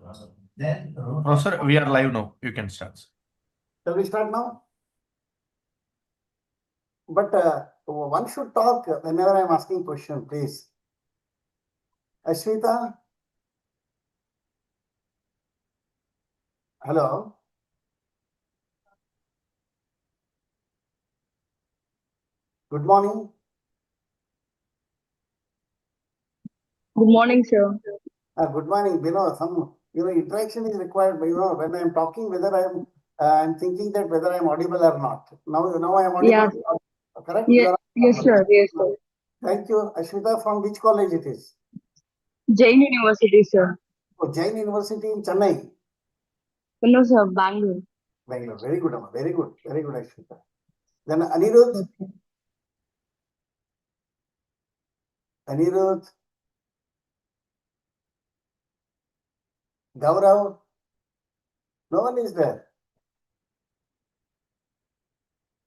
Oh, sir, we are live now. You can start. Shall we start now? But one should talk whenever I'm asking question, please. Ashwita? Hello? Good morning. Good morning, sir. Good morning. Some interaction is required. But, when I'm talking, whether I'm thinking that whether I'm audible or not. Now I'm audible. Yeah. Correct? Yeah. Yes, sir. Yes, sir. Thank you. Ashwita, from which college it is? Jain University, sir. Oh, Jain University in Chennai. No, sir. Bangalore. Bangalore. Very good, Amma. Very good. Very good, Ashwita. Then Anirudh. Okay. Anirudh. Gaurav. No one is there.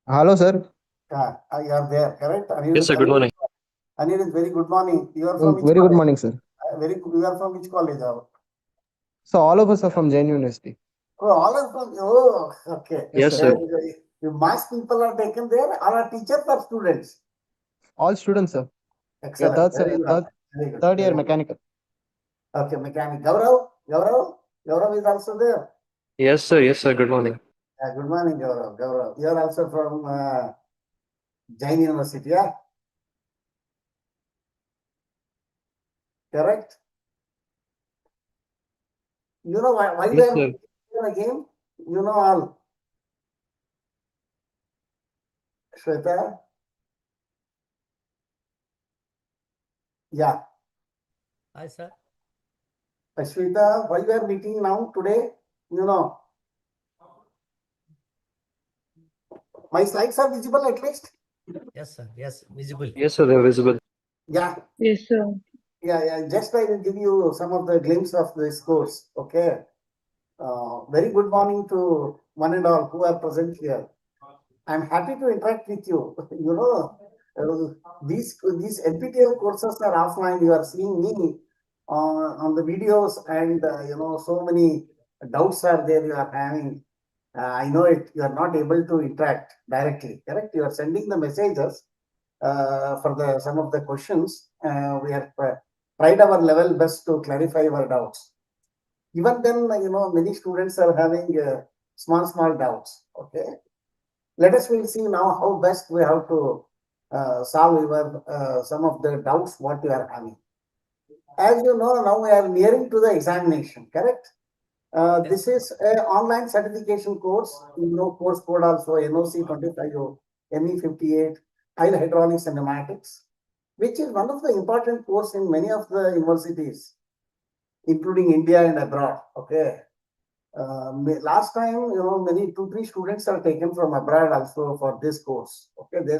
Hello, sir. You are there, correct? Anirudh, Yes, sir. Good morning. Anirudh, very good morning. You are from which Very college? good morning, sir. Very good. You are from which college? So all of us are from Jain University. Oh, all are from. Oh, okay. Yes, sir. The mass people are taken there. All are teachers or students? All students, sir. Excellent. Yeah, Very good. Very good. third year Very good. mechanical. Okay, mechanic. Gaurav is also there. Yes, sir. Yes, sir. Good morning. Good morning, Gaurav. You are also from Jain University, yeah? Correct? You know why Yes, we are sir. here again? You know all. Shweta? Yeah. Hi, sir. Ashwita, why we are meeting now today? You know. My slides are visible at least? Yes, sir. Yes, visible. Yes, sir. They're visible. Yeah. Yes, sir. Yeah. Just I will give you some of the glimpse of this course. Okay. Very good morning to one and all who are present here. I'm happy to interact with you. You know, these NPTEL courses are offline. You are seeing me on the videos, and so many doubts are there you are having. I know it. You are not able to interact directly. Correct? You are sending the messages for some of the questions. We have tried our level best to clarify our doubts. Even then, many students are having small doubts. Okay. Let us will see now how best we have to solve your some of the doubts what you are having. As you know, now we are nearing to the examination, correct? This is an online certification course. You know, course code also NOC 25, ME 58, oil hydraulics and pneumatics, which is one of the important course in many of the universities, including India and abroad. Okay. Last time, many 2-3 students are taken from abroad also for this course. Okay, they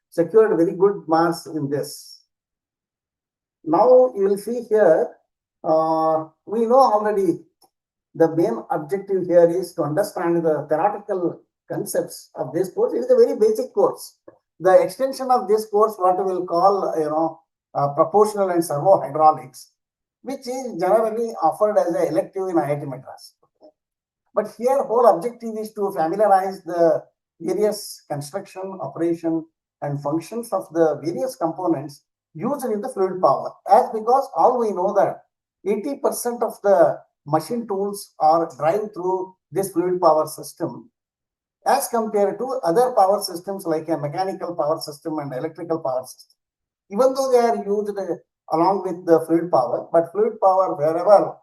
secured very good marks in this. Now you will see here, we know already the main objective here is to understand the theoretical concepts of this course. It is a very basic course. The extension of this course, what we will call, proportional and servo hydraulics, which is generally offered as an elective in IIT Madras. But here, whole objective is to familiarize the various construction, operation, and functions of the various components used in the fluid power. As because all we know that 80% of the machine tools are driven through this fluid power system, as compared to other power systems like a mechanical power system and electrical power system. Even though they are used along with the fluid power, but fluid power wherever,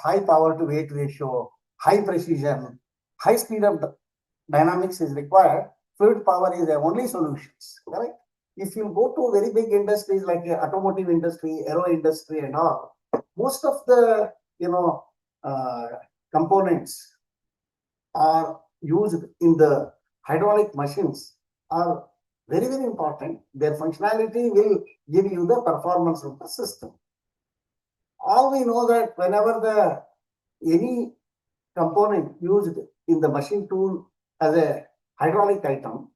high power to weight ratio, high precision, high speed of dynamics is required, fluid power is the only solutions, correct? If you go to very big industries like automotive industry, aero industry and all, most of the, components are used in the hydraulic machines are very, very important. Their functionality will give you the performance of the system. All we know that whenever any component used in the machine tool as a hydraulic item,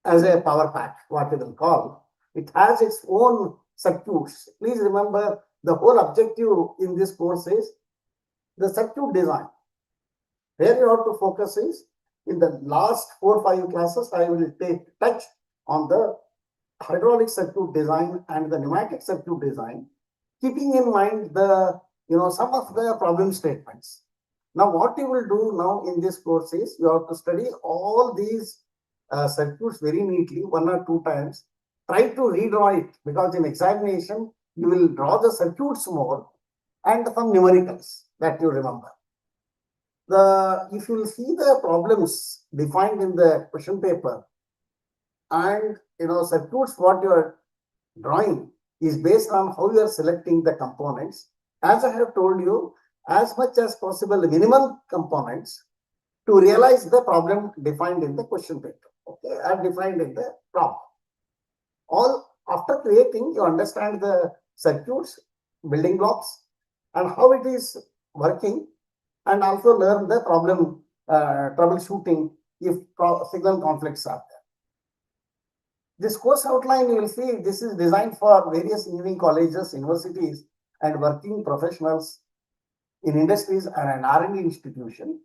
as a power pack, what we will call, it has its own circuits. Please remember, the whole objective in this course is the circuit design. Where you have to focus is in the last 4-5 classes, I will touch on the hydraulic circuit design and the pneumatic circuit design, keeping in mind the some of the problem statements. Now, what you will do now in this course is you have to study all these circuits very neatly 1 or 2 times. Try to redraw it because in examination you will draw the circuits more and some numericals that you remember. If you see the problems defined in the question paper and circuits what you are drawing is based on how you are selecting the components. As I have told you, as much as possible, minimum components to realize the problem defined in the question paper, okay, are defined in the problem. All after creating, you understand the circuits, building blocks, and how it is working, and also learn the problem troubleshooting if signal conflicts are there. This course outline, you will see this is designed for various engineering colleges, universities, and working professionals in industries and an R&D institution.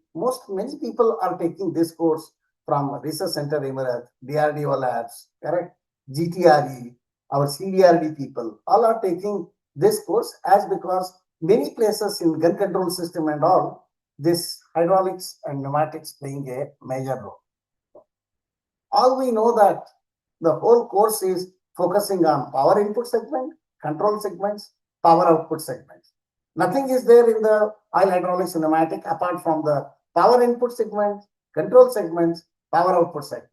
Many people are taking this course from Research Center Emirates, DRDO labs, correct? GTRE, our CDRD people, all are taking this course as because many places in gun control system and all, this hydraulics and pneumatics playing a major role. All we know that the whole course is focusing on power input segment, control segments, power output segments. Nothing is there in the oil hydraulics and pneumatic apart from the power input segments, control segments, power output segments.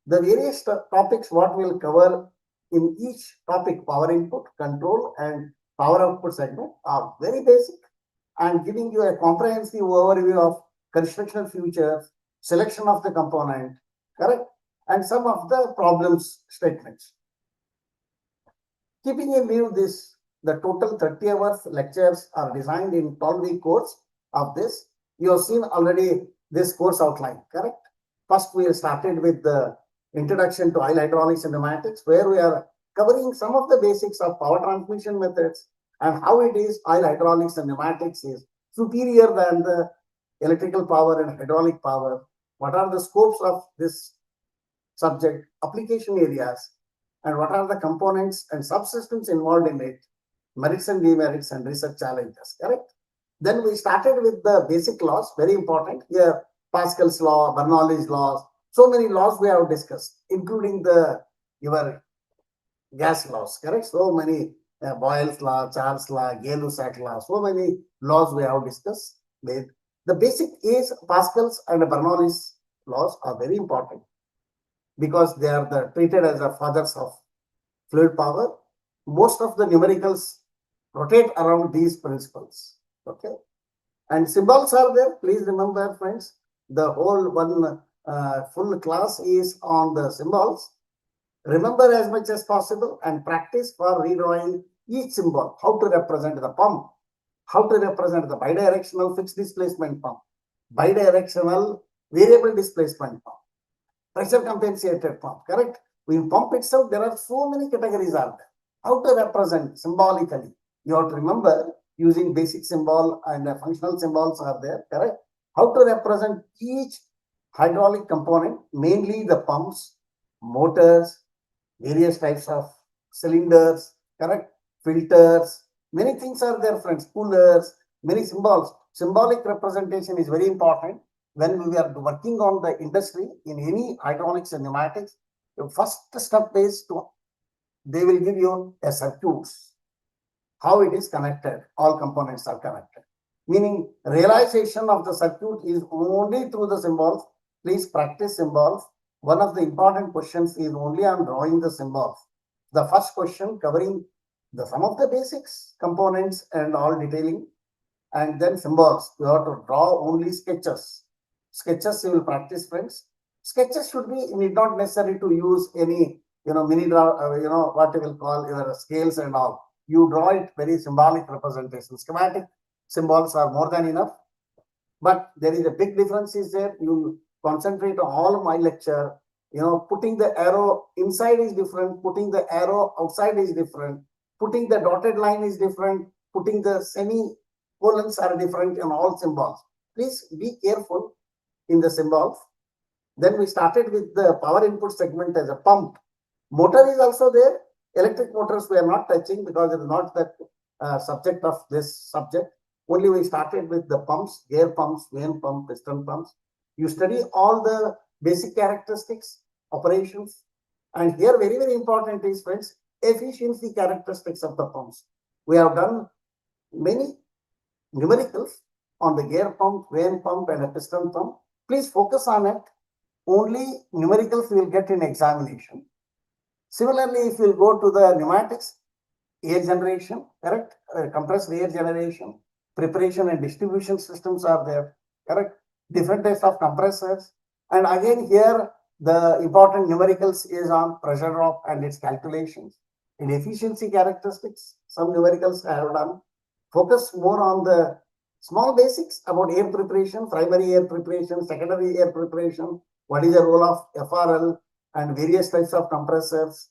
The various topics what we'll cover in each topic, power input, control, and power output segment are very basic and giving you a comprehensive overview of construction features, selection of the component, correct? And some of the problems statements. Keeping in view this, the total 30 hours lectures are designed in 12-week course of this. You have seen already this course outline, correct? First, we started with the introduction to oil hydraulics and pneumatics, where we are covering some of the basics of power transmission methods and how it is oil hydraulics and pneumatics is superior than the electrical power and hydraulic power. What are the scopes of this subject, application areas, and what are the components and subsystems involved in it, merits and demerits and research challenges, correct? Then we started with the basic laws, very important. Here, Pascal's law, Bernoulli's laws, so many laws we have discussed, including your gas laws, correct? So many Boyle's law, Charles' law, Gay-Lussac law, so many laws we have discussed. The basic is Pascal's and Bernoulli's laws are very important because they are treated as the fathers of fluid power. Most of the numericals rotate around these principles, okay? And symbols are there. Please remember, friends, the whole one full class is on the symbols. Remember as much as possible and practice for redrawing each symbol, how to represent the pump, how to represent the bidirectional fixed displacement pump, bidirectional variable displacement pump, pressure compensated pump, correct? In pump itself, there are so many categories out there. How to represent symbolically? You have to remember using basic symbol and functional symbols are there, correct? How to represent each hydraulic component, mainly the pumps, motors, various types of cylinders, correct? Filters, many things are there, friends, coolers, many symbols. Symbolic representation is very important when we are working on the industry in any hydraulics and pneumatics. The first step is they will give you a circuits, how it is connected, all components are connected. Meaning realization of the circuit is only through the symbols. Please practice symbols. One of the important questions is only on drawing the symbols. The first question covering some of the basics, components and all detailing, and then symbols. You have to draw only sketches. Sketches you will practice, friends. Sketches should be, need not necessary to use any, mini draw, what you will call your scales and all. You draw it very symbolic representation. Schematic symbols are more than enough. But there is a big difference is there. You concentrate on all of my lecture. Putting the arrow inside is different. Putting the arrow outside is different. Putting the dotted line is different. Putting the semi colons are different in all symbols. Please be careful in the symbols. Then we started with the power input segment as a pump. Motor is also there. Electric motors we are not touching because it is not the subject of this subject. Only we started with the pumps, gear pumps, vane pump, piston pumps. You study all the basic characteristics, operations. And here very, very important is, friends, efficiency characteristics of the pumps. We have done many numericals on the gear pump, vane pump, and a piston pump. Please focus on it. Only numericals will get in examination. Similarly, if you go to the pneumatics, air generation, correct? Compressed air generation, preparation and distribution systems are there, correct? Different types of compressors. And again, here the important numericals is on pressure drop and its calculations. In efficiency characteristics, some numericals I have done. Focus more on the small basics about air preparation, primary air preparation, secondary air preparation, what is the role of FRL and various types of compressors,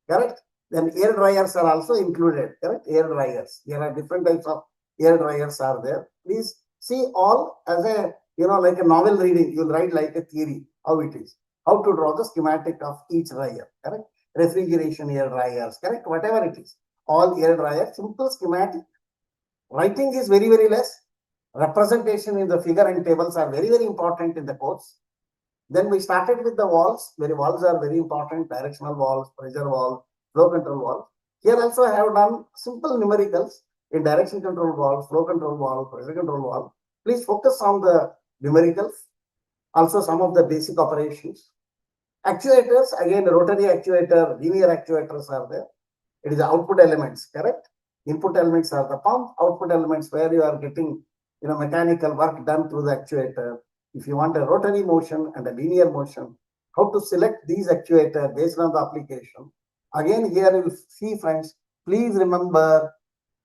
correct? Then air dryers are also included, correct? Air dryers. There are different types of air dryers are there. Please see all as a, like a novel reading. You'll write like a theory, how it is. How to draw the schematic of each dryer, correct? Refrigeration air dryers, correct? Whatever it is. All air dryers, simple schematic. Writing is very, very less. Representation in the figure and tables are very, very important in the course. Then we started with the valves. Valves are very important. Directional valves, pressure valve, flow control valve. Here also I have done simple numericals in direction control valve, flow control valve, pressure control valve. Please focus on the numericals. Also some of the basic operations. Actuators, again, rotary actuator, linear actuators are there. It is the output elements, correct? Input elements are the pump, output elements where you are getting mechanical work done through the actuator. If you want a rotary motion and a linear motion, how to select these actuators based on the application. Again, here you will see, friends, please remember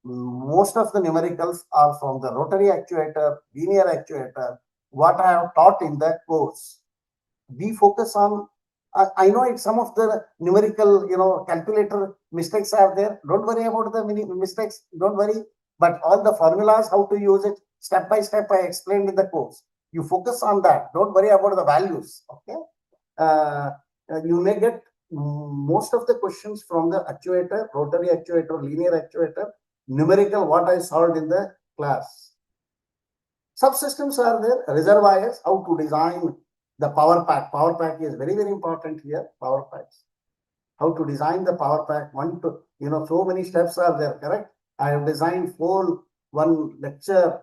most of the numericals are from the rotary actuator, linear actuator, what I have taught in the course. We focus on, I know it's some of the numerical, calculator mistakes are there. Don't worry about the mistakes, don't worry. But all the formulas, how to use it, step by step, I explained in the course. You focus on that. Don't worry about the values. Okay. You may get most of the questions from the actuator, rotary actuator, linear actuator, numerical, what I solved in the class. Subsystems are there, reservoirs, how to design the power pack. Power pack is very, very important here. Power packs. How to design the power pack. So many steps are there, correct? I have designed one lecture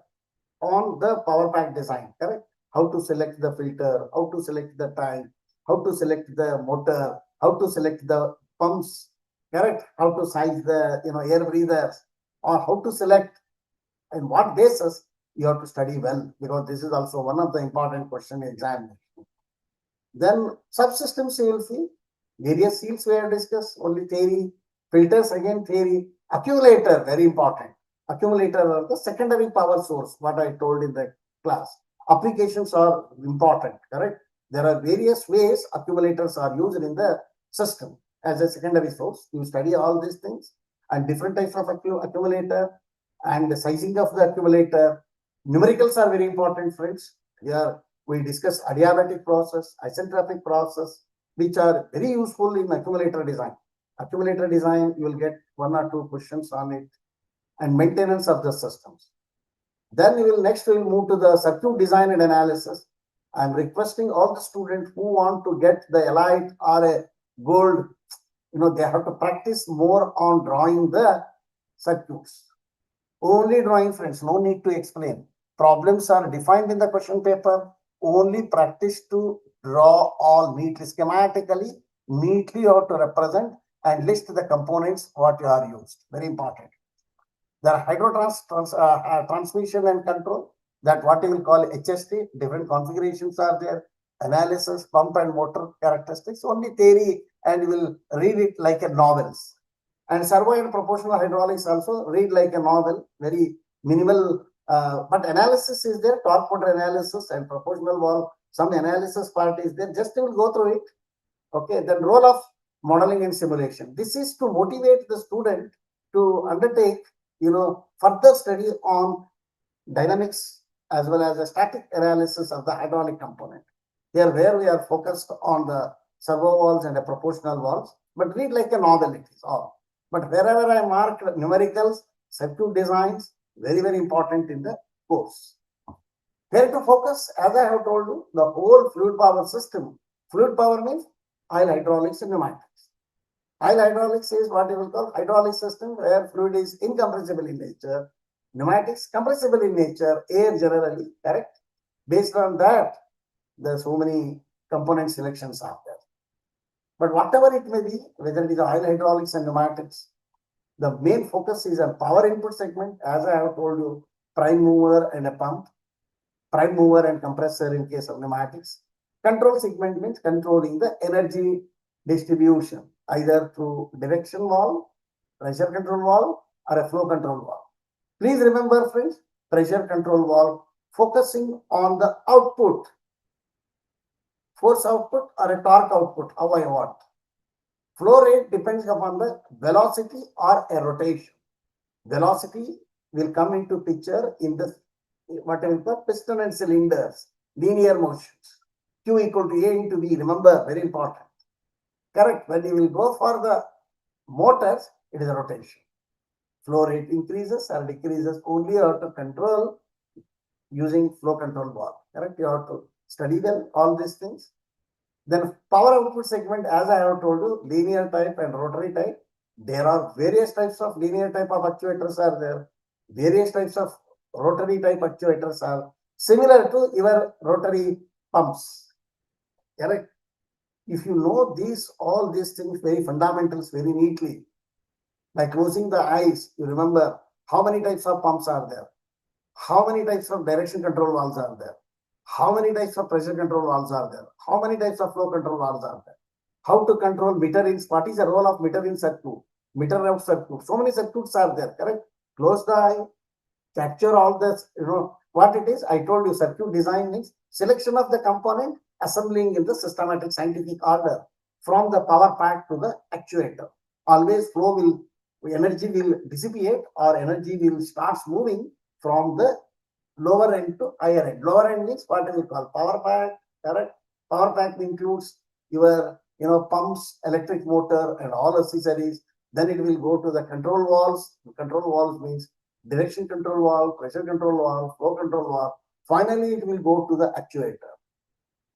on the power pack design, correct? How to select the filter, how to select the tank, how to select the motor, how to select the pumps, correct? How to size the air breathers, or how to select and what basis you have to study well, because this is also one of the important question in examination. Then subsystems you will see, various seals we have discussed, only theory, filters again theory, accumulator, very important. Accumulator are the secondary power source, what I told in the class. Applications are important, correct? There are various ways accumulators are used in the system as a secondary source. You study all these things and different types of accumulator and the sizing of the accumulator. Numericals are very important, friends. Here we discuss adiabatic process, isentropic process, which are very useful in accumulator design. Accumulator design, you will get 1 or 2 questions on it, and maintenance of the systems. Then next we will move to the circuit design and analysis. I am requesting all the students who want to get the elite or a gold, they have to practice more on drawing the circuits. Only drawing, friends, no need to explain. Problems are defined in the question paper. Only practice to draw all neatly, schematically, neatly you have to represent and list the components what you are used. Very important. There are transmission and control, that what you will call HST, different configurations are there, analysis, pump and motor characteristics, only theory, and you will read it like a novels. And servo and proportional hydraulics also read like a novel, very minimal, but analysis is there, torque motor analysis and proportional valve, some analysis part is there, just you will go through it. Okay, then role of modeling and simulation. This is to motivate the student to undertake further study on dynamics as well as a static analysis of the hydraulic component. Here where we are focused on the servo valves and the proportional valves, but read like a novel it is all. But wherever I mark numericals, circuit designs, very, very important in the course. Here to focus, as I have told you, the whole fluid power system. Fluid power means oil hydraulics and pneumatics. Oil hydraulics is what you will call hydraulic system where fluid is incompressible in nature. Pneumatics compressible in nature, air generally, correct? Based on that, there are so many component selections are there. But whatever it may be, whether it is oil hydraulics and pneumatics, the main focus is on power input segment, as I have told you, prime mover and a pump, prime mover and compressor in case of pneumatics. Control segment means controlling the energy distribution, either through direction valve, pressure control valve, or a flow control valve. Please remember, friends, pressure control valve focusing on the output, force output or a torque output, how I want. Flow rate depends upon the velocity or a rotation. Velocity will come into picture in the what I will call piston and cylinders, linear motions. Q equal to A into V, remember, very important. Correct. When you will go for the motors, it is a rotation. Flow rate increases or decreases only you have to control using flow control valve. Correct. You have to study well all these things. Then power output segment, as I have told you, linear type and rotary type. There are various types of linear type of actuators are there. Various types of rotary type actuators are similar to your rotary pumps. Correct. If you know all these things, very fundamentals, very neatly, by closing the eyes, you remember how many types of pumps are there, how many types of direction control valves are there, how many types of pressure control valves are there, how many types of flow control valves are there, how to control meter in, what is the role of meter in circuit, meter out circuit, so many circuits are there, correct? Close the eye, capture all this, what it is. I told you circuit design means selection of the component, assembling in the systematic scientific order from the power pack to the actuator. Always flow will, energy will dissipate or energy will start moving from the lower end to higher end. Lower end means what we call power pack, correct? Power pack includes your, pumps, electric motor and all accessories. Then it will go to the control valves. Control valves means direction control valve, pressure control valve, flow control valve. Finally, it will go to the actuator.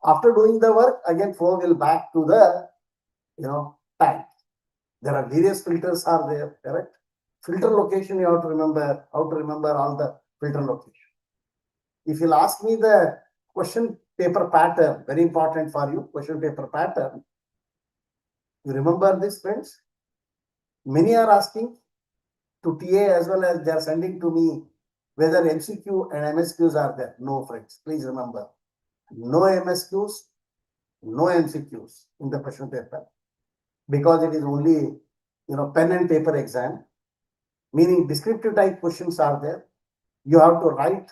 After doing the work, again flow will back to the, tank. There are various filters are there, correct? Filter location, you have to remember how to remember all the filter location. If you'll ask me the question paper pattern, very important for you, question paper pattern. You remember this, friends? Many are asking to TA as well as they are sending to me whether MCQ and MSQs are there. No, friends, please remember. No MSQs, no MCQs in the question paper because it is only, pen and paper exam, meaning descriptive type questions are there. You have to write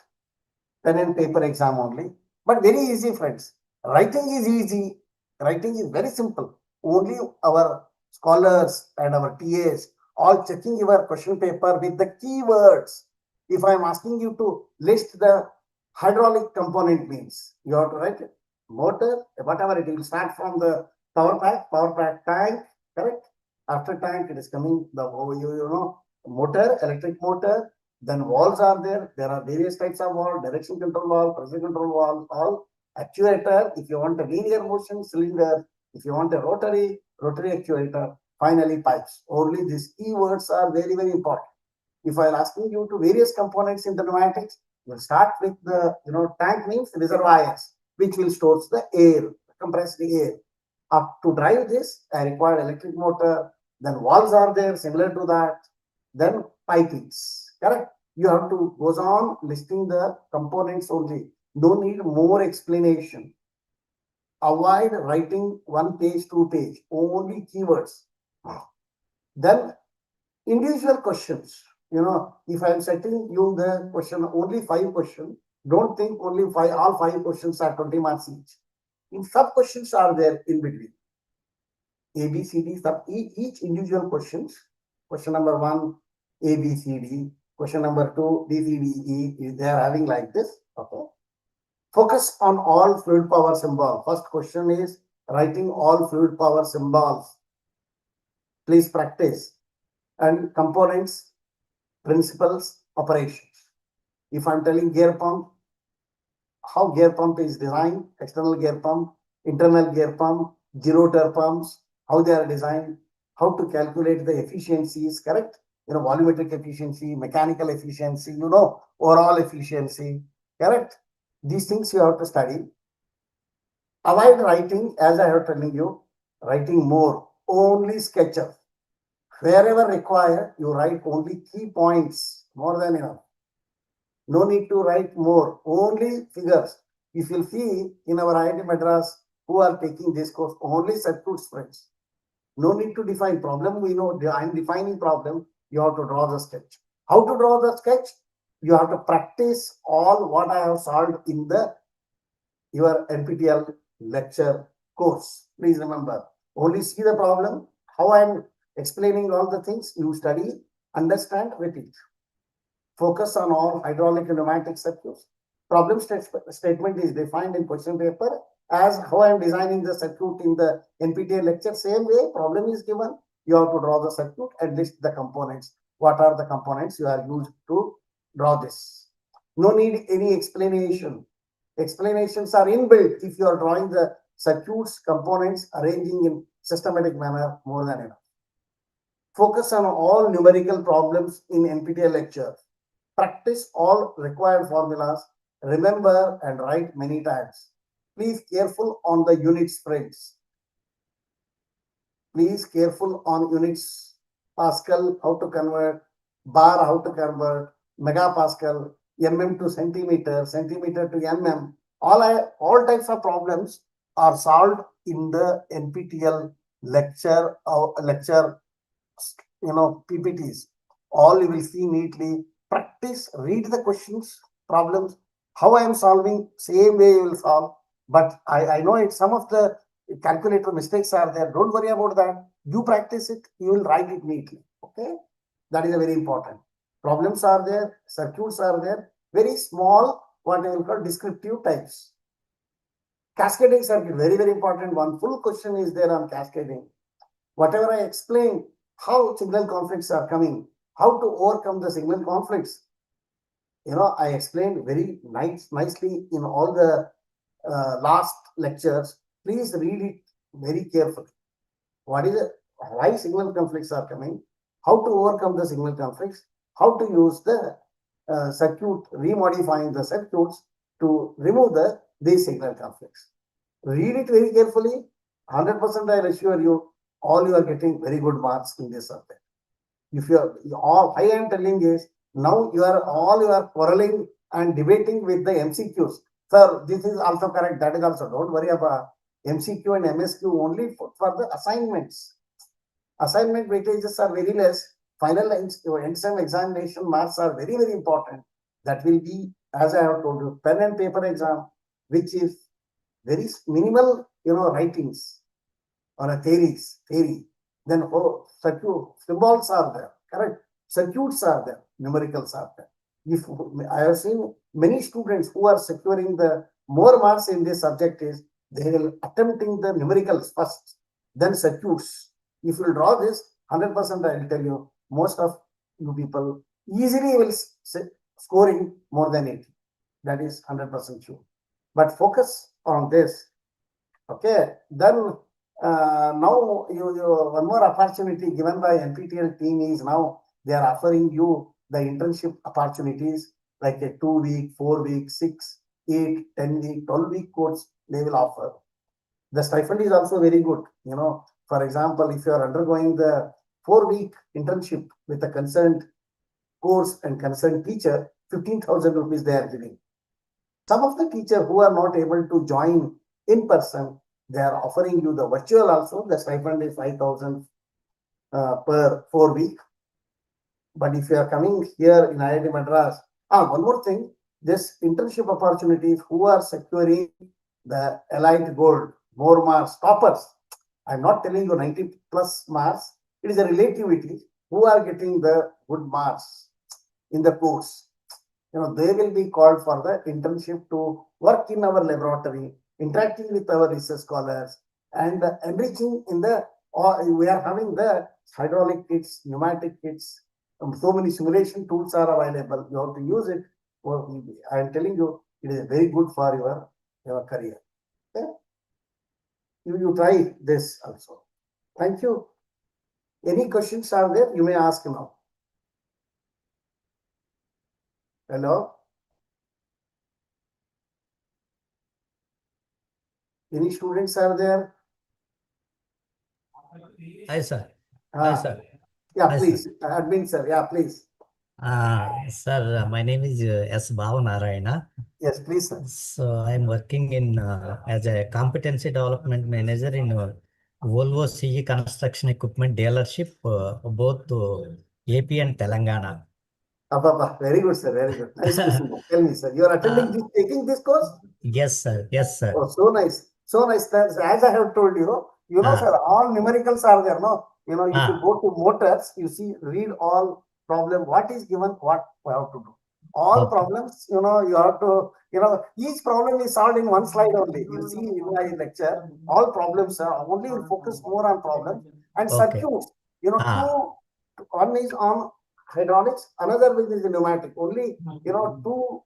pen and paper exam only, but very easy, friends. Writing is easy. Writing is very simple. Only our scholars and our TAs all checking your question paper with the keywords. If I am asking you to list the hydraulic component means you have to write it. Motor, whatever it will start from the power pack tank, correct? After tank, it is coming the motor, electric motor. Then valves are there. There are various types of valve, direction control valve, pressure control valve, all actuator. If you want a linear motion, cylinder. If you want a rotary actuator. Finally, pipes. Only these keywords are very, very important. If I am asking you to various components in the pneumatics, we'll start with the, tank means reservoirs, which will store the air, compressed air. Up to drive this, I require electric motor. Then valves are there, similar to that. Then pipings, correct? You have to goes on listing the components only. No need more explanation. Avoid writing 1 page, 2 page, only keywords. Then individual questions. If I am setting you the question, only 5 questions, don't think only all 5 questions are 20 marks each. In sub questions are there in between. A, B, C, D, each individual questions. Question number 1, A, B, C, D. Question number 2, DCDE, they are having like this. Okay. Focus on all fluid power symbol. First question is writing all fluid power symbols. Please practice. And components, principles, operations. If I'm telling gear pump, how gear pump is designed, external gear pump, internal gear pump, gerotor pumps, how they are designed, how to calculate the efficiencies, correct? Volumetric efficiency, mechanical efficiency, overall efficiency, correct? These things you have to study. Avoid writing, as I have telling you, writing more, only sketches. Wherever required, you write only key points, more than enough. No need to write more, only figures. If you see in our IIT Madras, who are taking this course, only circuit spreads. No need to define problem. We know I'm defining problem. You have to draw the sketch. How to draw the sketch? You have to practice all what I have solved in your NPTEL lecture course. Please remember, only see the problem, how I'm explaining all the things, you study, understand, repeat. Focus on all hydraulic and pneumatic circuits. Problem statement is defined in question paper as how I am designing the circuit in the NPTEL lecture. Same way, problem is given. You have to draw the circuit and list the components. What are the components you are used to draw this? No need any explanation. Explanations are inbuilt if you are drawing the circuits, components, arranging in systematic manner, more than enough. Focus on all numerical problems in NPTEL lecture. Practice all required formulas. Remember and write many times. Please careful on the unit spreads. Please careful on units. Pascal, how to convert. Bar, how to convert. Megapascal, mm to centimeter, centimeter to mm. All types of problems are solved in the NPTEL lecture PPTs. All you will see neatly. Practice, read the questions, problems, how I am solving, same way you will solve. But I know it, some of the calculator mistakes are there. Don't worry about that. You practice it, you will write it neatly. Okay, that is a very important. Problems are there, circuits are there, very small, what I will call descriptive types. Cascading circuit, very, very important. One full question is there on cascading. Whatever I explained, how signal conflicts are coming, how to overcome the signal conflicts. I explained very nicely in all the last lectures. Please read it very carefully. What is it? Why signal conflicts are coming? How to overcome the signal conflicts? How to use the circuit, remodifying the circuits to remove these signal conflicts. Read it very carefully. 100% I assure you, all you are getting very good marks in this subject. If you are all, I am telling is now you are quarreling and debating with the MCQs. Sir, this is also correct. That is also. Don't worry about MCQ and MSQ only for the assignments. Assignment weightages are very less. Final end sem examination marks are very, very important. That will be, as I have told you, pen and paper exam, which is very minimal, writings on a theory. Then circuit symbols are there, correct? Circuits are there, numericals are there. If I have seen many students who are securing the more marks in this subject is they will attempting the numericals first, then circuits. If you draw this, 100% I will tell you, most of you people easily will scoring more than 80. That is 100% sure. But focus on this. Okay, then now one more opportunity given by NPTEL team is now they are offering you the internship opportunities like a 2-week, 4-week, 6, 8, 10-week, 12-week course they will offer. The stipend is also very good. For example, if you are undergoing the 4-week internship with a concerned course and concerned teacher, 15,000 rupees they are giving. Some of the teachers who are not able to join in person, they are offering you the virtual also. The stipend is 5,000 per 4-week. But if you are coming here in IIT Madras, one more thing, this internship opportunities who are securing the elite gold, more marks, toppers. I'm not telling you 90+ marks. It is a relativity who are getting the good marks. in the course, they will be called for the internship to work in our laboratory, interacting with our research scholars, and enriching in the, we are having the hydraulic kits, pneumatic kits, so many simulation tools are available. You have to use it. I am telling you, it is very good for your career. Okay? You try this also. Thank you. Any questions are there? You may ask now. Hello? Any students are there? Hi, sir. Hi, Ah, sir. yeah, Hi, please. Admin, sir. Yeah, please. Sir, my name is S. Bhavanarayana. Yes, please, sir. So I'm working in as a competency development manager in Volvo CE construction equipment dealership, both AP and Telangana. Very good, sir. Very good. Nice to see you. Tell me, sir. You are attending this, taking this course? Yes, sir. Yes, sir. Oh, so nice. So nice. That's, as I have told you, Ah. sir, all numericals are there, no? If you Ah. go to motors, you see, read all problem, what is given, what we have to do. All Okay. problems, you have to, each problem is solved in one slide only. You see in my lecture, all problems are only will focus more on problems and Okay. circuits. Ah. One is on hydraulics, another one is pneumatic. Only, two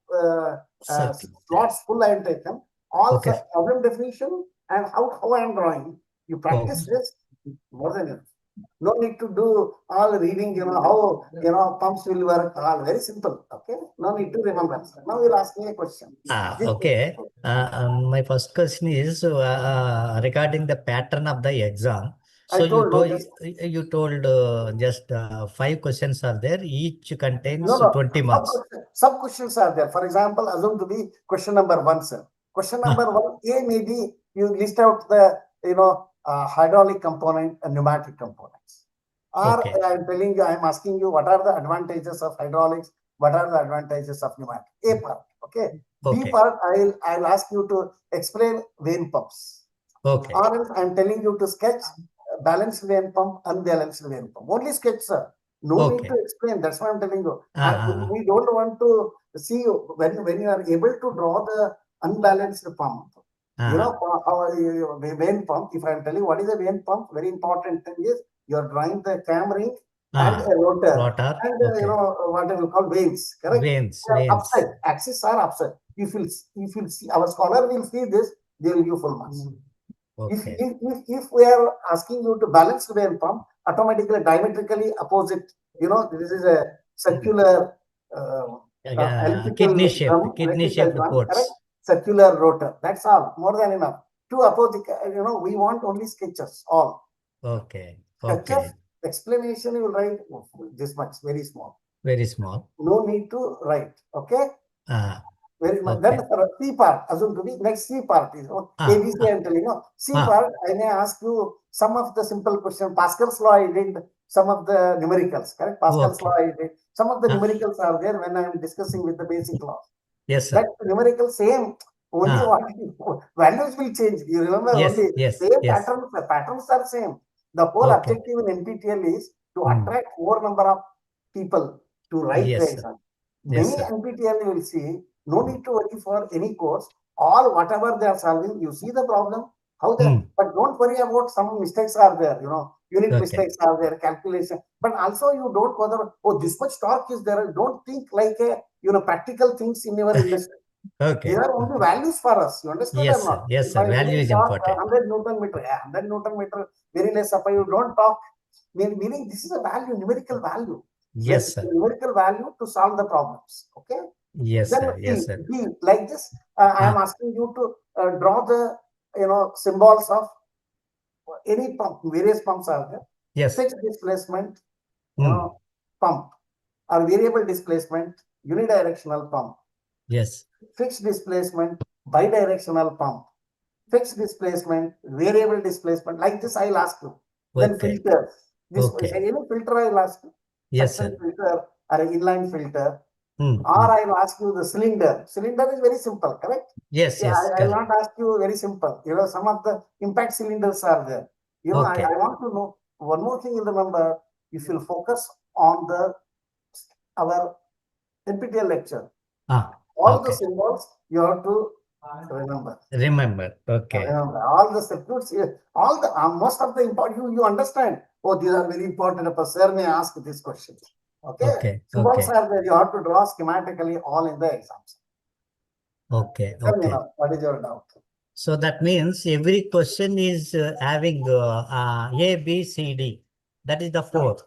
Circuit. slots full I am taken. All Okay. problem definition and how I am drawing. You practice this more than enough. No need to do all reading, how, pumps will work, all very simple. Okay. No need to remember. Now you'll ask me a question. Okay. My first question is regarding the pattern of the exam. So I told, you told just 5 questions are there. Each contains no, 20 marks. Some questions are there. For example, assume to be question number 1, sir. Question number 1, A may be you list out the hydraulic component and pneumatic components. Or Okay. I'm telling you, I'm asking you what are the advantages of hydraulics, what are the advantages of pneumatic. A part, okay. Okay. B part, I'll ask you to explain vane pumps. Okay. Or else I'm telling you to sketch balanced vane pump, unbalanced vane pump. Only sketch, sir. No need to explain. That's why I'm telling you. We don't want to see you when you are able to draw the unbalanced pump. Vane pump. If I'm telling what is a vane pump, very important thing is you are drawing the cam ring and a rotor. And what I will call vanes. Correct? Vanes. Upside. Axis are upside. If you see, our scholar will see this, they will give full marks. Okay. If we are asking you to balance the vane pump, automatically diametrically opposite, this is a circular kidney shaped drum, correct? ports. Circular rotor. That's all. More than enough. To oppose, we want only sketches. All. Okay. Sketches, explanation you will write this much, very small. Very small. No need to write. Okay. Very much. Okay. Then C part, assume to be next C part is ABC. I'm telling you. C part, I may ask you some of the simple questions. Pascal's law I did, some of the numericals, correct? Pascal's law I did. Some of the numericals are there when I'm discussing with the basic law. Yes, sir. That numerical same, only values will change. You remember only same patterns. The patterns are same. The whole objective in NPTEL is to attract more number of people to write the exam. Many NPTEL you will see, no need to worry for any course. All whatever they are solving, you see the problem, how they, but don't worry about some mistakes are there, unit mistakes are there, calculation. But also you don't bother, this much torque is there. Don't think like a, practical things in your industry. These are only values for us. You understand or not? Yes, sir. Value is important. 100 Newton meter, 100 Newton meter, very less up. You don't talk, meaning this is a value, numerical value. Yes, sir. Numerical value to solve the problems. Okay. Yes, then sir. Yes, sir. Like this, I am asking you to draw the symbols of any pump. Various pumps are there. Yes. Fixed displacement, pump, or variable displacement, unidirectional pump. Yes. Fixed displacement, bidirectional pump. Fixed displacement, variable displacement. Like this, I'll ask you. Then filters. This any filter I'll ask you. Yes, Suction sir. filter or an inline filter. Or I'll ask you the cylinder. Cylinder is very simple, correct? Yes, I will not ask you very simple. Some of the impact cylinders are there. I want to know one more thing. You remember, if you focus on our NPTEL lecture. Ah, All the okay. symbols you have to remember. Remember. Okay. Remember all the circuits, all the most of the important you understand. Oh, these are very important. A sir may ask this question. Okay. Okay. Symbols Okay. are there. You have to draw schematically all in the exams. Okay. Tell me Okay. now, what is your doubt? So that means every question is having A, B, C, D. That is the four.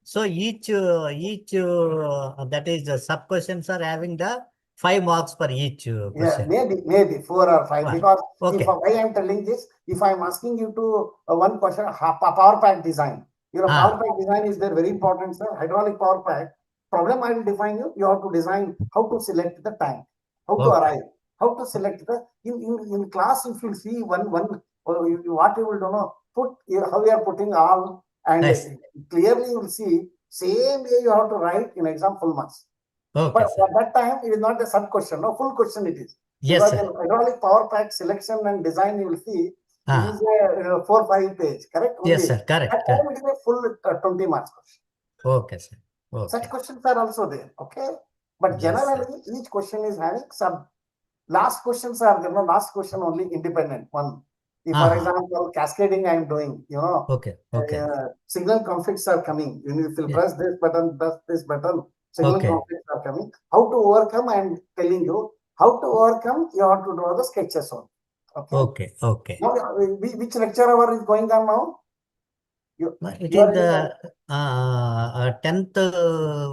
So each that is sub questions are having the 5 marks for each Yeah, question. maybe 4 or 5. Fine. Because Okay. why I am telling this, if I am asking you to one question, power pack design. Power pack design is there, very important, sir. Hydraulic power pack. Problem I will define you. You have to design how to select the tank, how to arrive, how to select the in class. If you see one what you will do know, how you are putting all, and Nice. clearly you will see same way you have to write in exam full marks. Okay, But sir. at that time, it is not a sub question, no, full question it is. Yes, Because sir. in hydraulic power pack selection and design, you will see it is a 4-5 page, correct? Yes, Only. sir. Correct. That time it is a full 20 marks question. Okay, sir. Such Okay. questions are also there, okay? But Yes, sir. generally, each question is having some last questions are there, no, last question only independent one. If, for example, cascading I am doing, Okay. Okay. signal conflicts are coming. If you Yeah. press this button, signal Okay. conflicts are coming. How to overcome, I am telling you. How to overcome, you have to draw the sketches on. Okay. Okay. Okay. Now, which lecture hour is going on now? It You are is in the 10th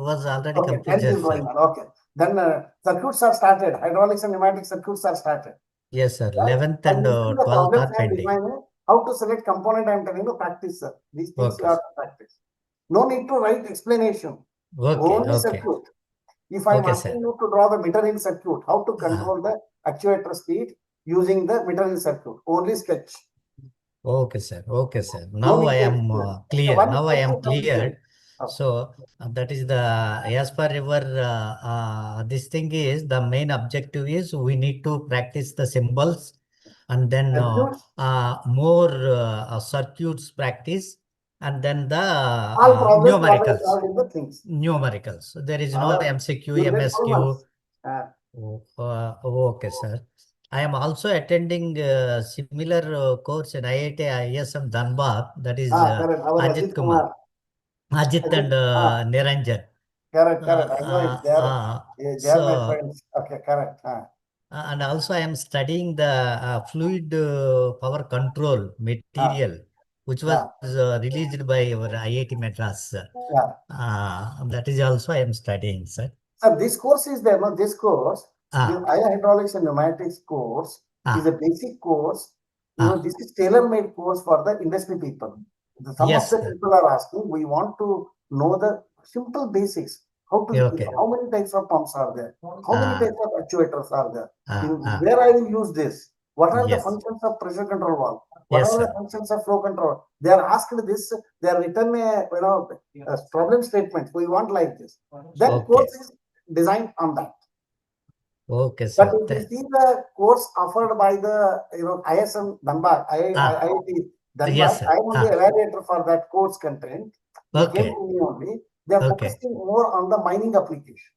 was already okay, 10th completed, is sir. going on. Okay. Then circuits are started. Hydraulics and pneumatic circuits are started. Yes, sir. Right? 11th And and you see the 12th problems are I am pending. defining. How to select component, I am telling you, practice, sir. These things you Okay. have to practice. No need to write explanation. Okay. Only Okay. circuit. If I am Okay, asking sir. you to draw the metering circuit, how to control the actuator speed using the metering circuit, only sketch. Okay, sir. Okay, sir. No Now need I to am explain. clear. One Now I step am is sufficient. cleared. Okay. So that is the, as per your, this thing is, the main objective is we need to practice the symbols and then Circuits, more circuits practice and then the all problems what I numericals. solved in the things. Numericals. So there is no MCQ, You get full MSQ. marks. Okay, sir. I am also attending similar course in IIT ISM Dhanbad. That is Correct. Our Ajit Ajit Kumar. Ajit and Niranjan. Correct. I know it. They are my So, friends. Okay, correct. and also I am studying the fluid power control material, which was released by our IIT Madras. That is also I am studying, sir. Sir, this course is there. No, this course, the Ah, hydraulics and pneumatics course is a ah, basic course. ah. This is tailor-made course for the industry people. Some of Yes, the sir. people are asking, we want to know the simple basics. Okay. How many types of pumps are there? How many types of actuators are there? Ah. Where I will use this? What are the Yes. functions of pressure control valve? What Yes, are the sir. functions of flow control? They are asked this. They are written a problem statement. We want like this. Then Okay. course is designed on that. Okay, But sir. if you see the course offered by the ISM Dhanbad, Ah. IIT Dhanbad, Yes, sir. I am the evaluator for that course content. It came Okay. to me only. They are Okay. focusing more on the mining application.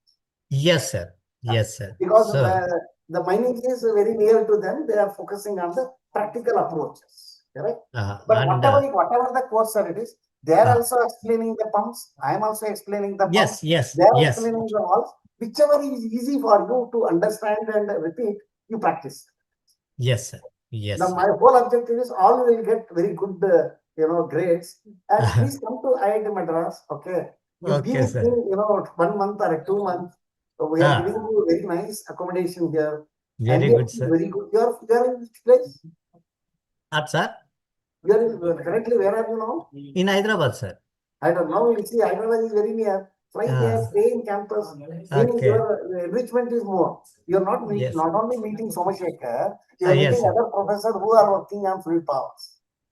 Yes, sir. Yes, sir. Because So, the mining is very near to them, they are focusing on the practical approaches. Correct? But and whatever the course it is, they are also explaining the pumps. I am also explaining the pumps. yes, They are yes, explaining the valves. Whichever is easy for you to understand and repeat, you practice. yes, sir. Yes, Now, sir. my whole objective is all will get very good, grades. And please come to IIT Madras. Okay, you be Okay, with sir. me, 1 month or 2 months. So we are giving you very nice accommodation here. Very good, sir. Very good. You are in which place? Sir? You are in, currently, where are you now? In Hyderabad, sir. I don't know. You see, Hyderabad is very near. Fly there, stay in campus. Meaning Okay. your enrichment is more. You are not Yes. not only meeting Somashekhar, you are Yes, meeting sir. other professors who are working on fluid powers.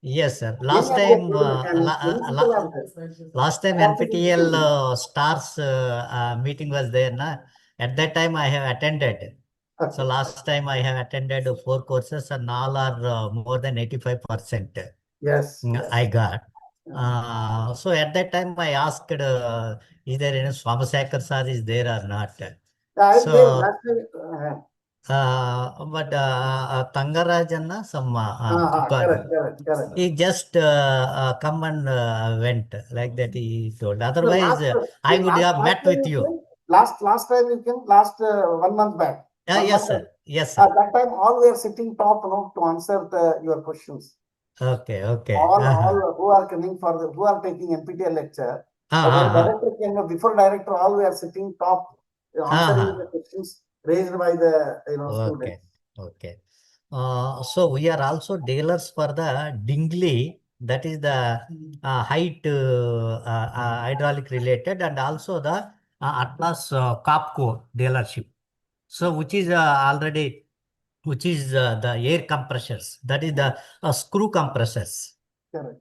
Yes, sir. Many Last other time, fluid mechanics, many people are there. last time NPTEL stars meeting was there, na? At that time I have attended. So last time I have attended 4 courses and all are more than 85%. Yes. I got. So at that time I asked, is there any Somashekhar sir is there or not? I So- gave last time. But Tangarajanna, some Correct. he just come and went like that. He told. So Otherwise, I would have met time with you. came, last time you came, last 1 month back. 1 Yes, month sir. back. Yes, At sir. that time, all were sitting top, to answer your questions. Okay. All who are coming who are taking NPTEL lecture. Our director came, before director, all were sitting top, answering the questions raised by the students. Okay. So we are also dealers for the Dingley, that is the height hydraulic related, and also the Atlas Capco dealership. So which is already, which is the air compressors, that is the screw compressors. Correct.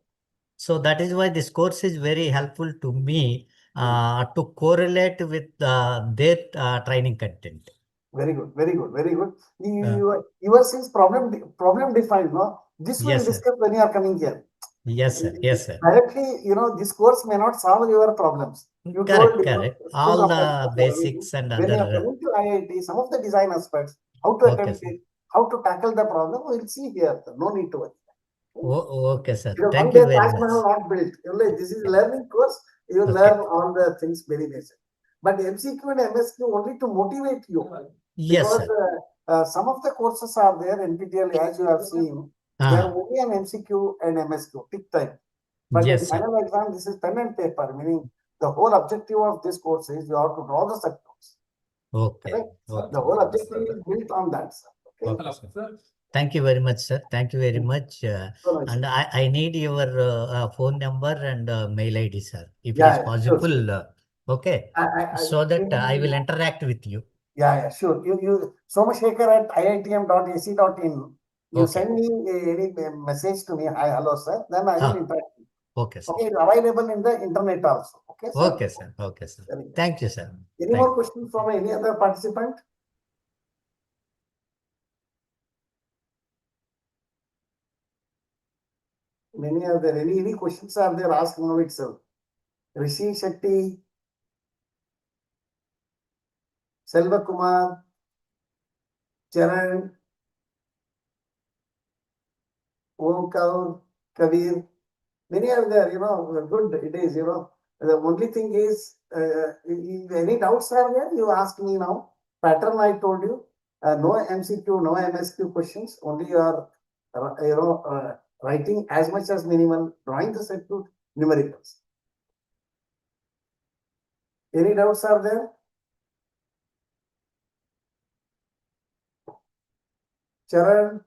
So that is why this course is very helpful to me to correlate with their training content. Very good. Yours is problem defined, no? This we'll Yes, sir. discuss when you are coming here. Yes, sir. Directly, this course may not solve your problems. You Correct. told All the basics and when you are other. coming to IIT, some of the design aspects, how to Okay, attempt sir. it, how to tackle the problem, we'll see here. No need to worry. Okay, sir. One Thank day you very Taj Mahal much. not built. This is learning course. You Okay. learn all the things very basic. But MCQ and MSQ only to motivate you. Yes, Because sir. some of the courses are there, NPTEL, as you have seen, they are only an MCQ and MSQ, tick time. But Yes, in sir. final exam, this is pen and paper, meaning the whole objective of this course is you have to draw the circles. Okay. Correct? The whole objective is built on that, sir. Okay? Okay, sir. Thank you very much, sir. Thank you very much. So nice. And I need your phone number and mail ID, sir, if it Yeah, is yeah, possible. sure. Okay. So that I will interact with you. Yeah, sure. You Somashekhar at iitm.ac.in. You Okay. send me any message to me. Hi, hello, sir. Then I will interact. Okay, sir. Okay, it's available in the internet also. Okay, sir. Okay, sir. Okay, sir. Very good. Thank you, sir. Any Thank more you. questions from any other participant? Many are there. Any questions are there? Ask now itself. Rishi Shetty, Selva Kumar, Charan, Om Kaur, Kabir. Many are there, good it is, The only thing is, if any doubts are there, you ask me now. Pattern I told you, no MCQ, no MSQ questions, only you are, writing as much as minimal, drawing the circuit, numericals. Any doubts are there? Charan?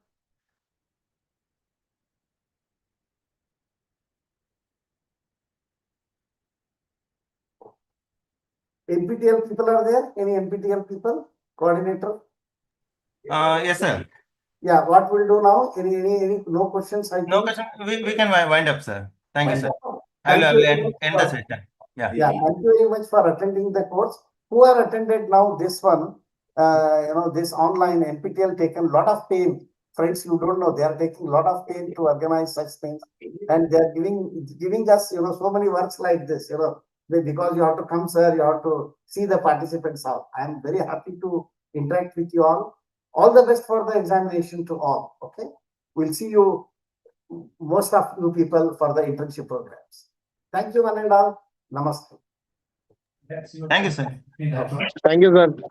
NPTEL people are there? Any NPTEL people? Coordinator? Yes, sir. Yeah, what we'll do now? Any no questions? I No think. question. We can wind up, sir. Thank you, sir. Thank I you will very much end the for- session. Yeah. Yeah, thank you very much for attending the course. Who are attended now this one, this online NPTEL taken a lot of pain. Friends, you don't know, they are taking a lot of pain to organize such things. And they are giving us, so many works like this, because you have to come, sir, you have to see the participants out. I am very happy to interact with you all. All the best for the examination to all, okay? We'll see you, most of you people, for the internship programs. Thank you, one and all. Namaste. Thank you, sir. Thank you, sir. Thank you very much.